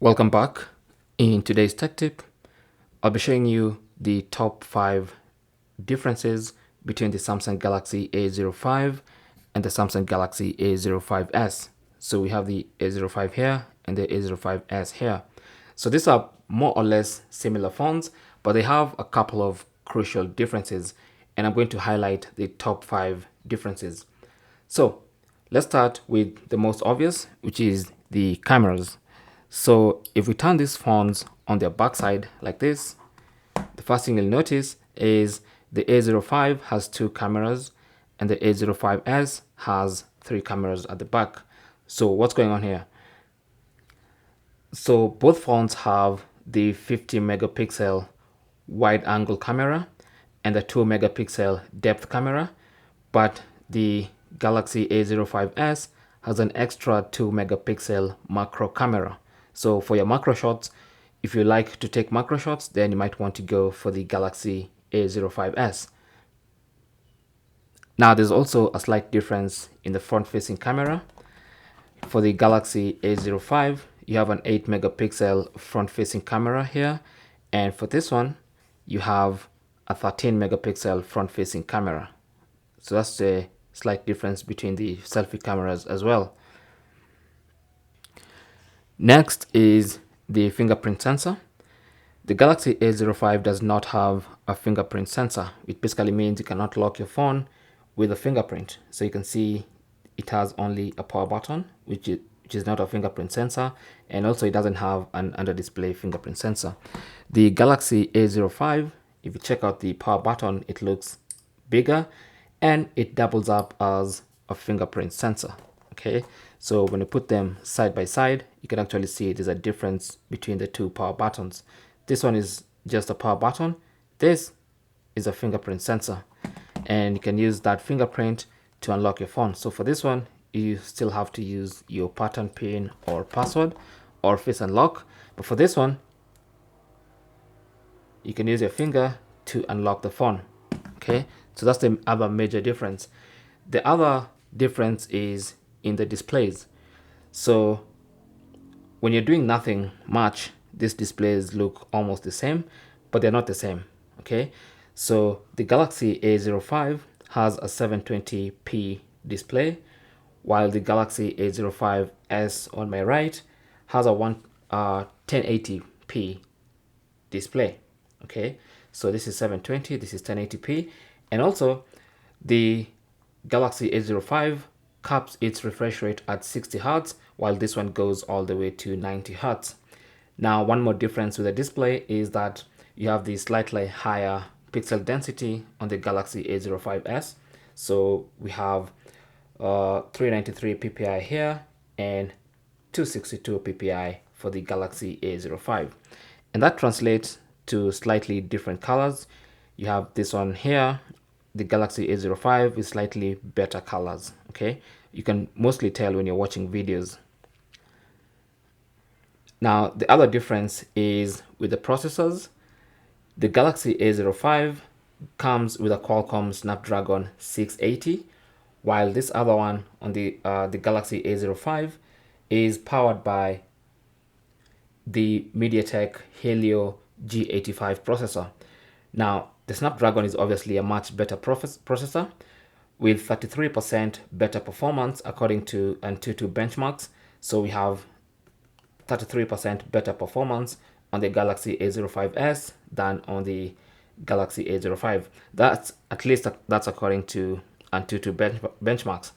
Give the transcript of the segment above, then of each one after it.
Welcome back. In today's tech tip, I'll be showing you the top 5 differences between the Samsung Galaxy A05 and the Samsung Galaxy A05s. So we have the A05 here and the A05s here. So these are more or less similar phones, but they have a couple of crucial differences, and I'm going to highlight the top 5 differences. So let's start with the most obvious, which is the cameras. So if we turn these phones on their backside like this, the first thing you'll notice is the A05 has 2 cameras and the A05s has 3 cameras at the back. So what's going on here? So both phones have the 50 megapixel wide angle camera and the 2 megapixel depth camera, but the Galaxy A05s has an extra 2 megapixel macro camera. So for your macro shots, if you like to take macro shots, then you might want to go for the Galaxy A05s. Now there's also a slight difference in the front-facing camera. For the Galaxy A05, you have an 8 megapixel front-facing camera here, and for this one, you have a 13 megapixel front-facing camera. So that's a slight difference between the selfie cameras as well. Next is the fingerprint sensor. The Galaxy A05 does not have a fingerprint sensor. It basically means you cannot lock your phone with a fingerprint. So you can see it has only a power button, which is not a fingerprint sensor, and also it doesn't have an under display fingerprint sensor. The Galaxy A05, if you check out the power button, it looks bigger and it doubles up as a fingerprint sensor. Okay, so when you put them side by side, you can actually see there's a difference between the two power buttons. This one is just a power button. This is a fingerprint sensor, and you can use that fingerprint to unlock your phone. So for this one, you still have to use your pattern pin or password or face unlock. But for this one, you can use your finger to unlock the phone. Okay, so that's the other major difference. The other difference is in the displays. So when you're doing nothing much, these displays look almost the same, but they're not the same. Okay, so the Galaxy A05 has a 720p display, while the Galaxy A05s on my right has a 1080p display. Okay, so this is 720, this is 1080p, and also the Galaxy A05 caps its refresh rate at 60 Hz, while this one goes all the way to 90 Hz. Now, one more difference with the display is that you have the slightly higher pixel density on the Galaxy A05s. So we have 393 ppi here and 262 ppi for the Galaxy A05. And that translates to slightly different colors. You have this one here, the Galaxy A05 with slightly better colors. Okay, you can mostly tell when you're watching videos. Now, the other difference is with the processors. The Galaxy A05 comes with a Qualcomm Snapdragon 680, while this other one on the Galaxy A05 is powered by the MediaTek Helio G85 processor. Now, the Snapdragon is obviously a much better processor with 33% better performance according to Antutu benchmarks. So we have 33% better performance on the Galaxy A05s than on the Galaxy A05. That's according to Antutu benchmarks.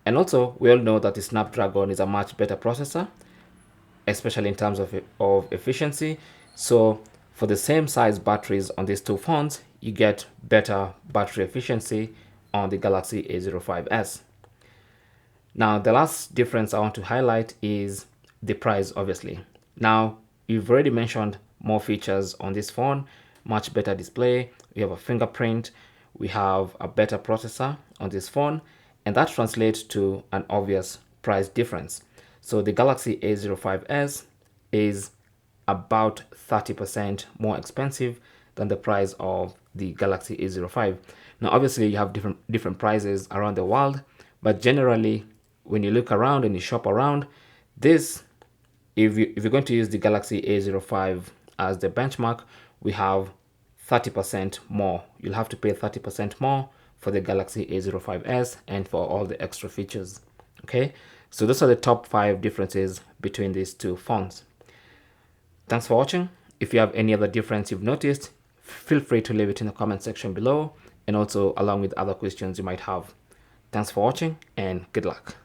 And also, we all know that the Snapdragon is a much better processor, especially in terms of efficiency. So for the same size batteries on these two phones, you get better battery efficiency on the Galaxy A05s. Now, the last difference I want to highlight is the price, obviously. Now, we've already mentioned more features on this phone, much better display, we have a fingerprint, we have a better processor on this phone, and that translates to an obvious price difference. So the Galaxy A05s is about 30% more expensive than the price of the Galaxy A05. Now, obviously, you have different prices around the world, but generally, when you look around and you shop around, this if you're going to use the Galaxy A05 as the benchmark, we have 30% more. You'll have to pay 30% more for the Galaxy A05s and for all the extra features. Okay, so those are the top 5 differences between these two phones. Thanks for watching. If you have any other difference you've noticed, feel free to leave it in the comment section below, and also along with other questions you might have. Thanks for watching and good luck.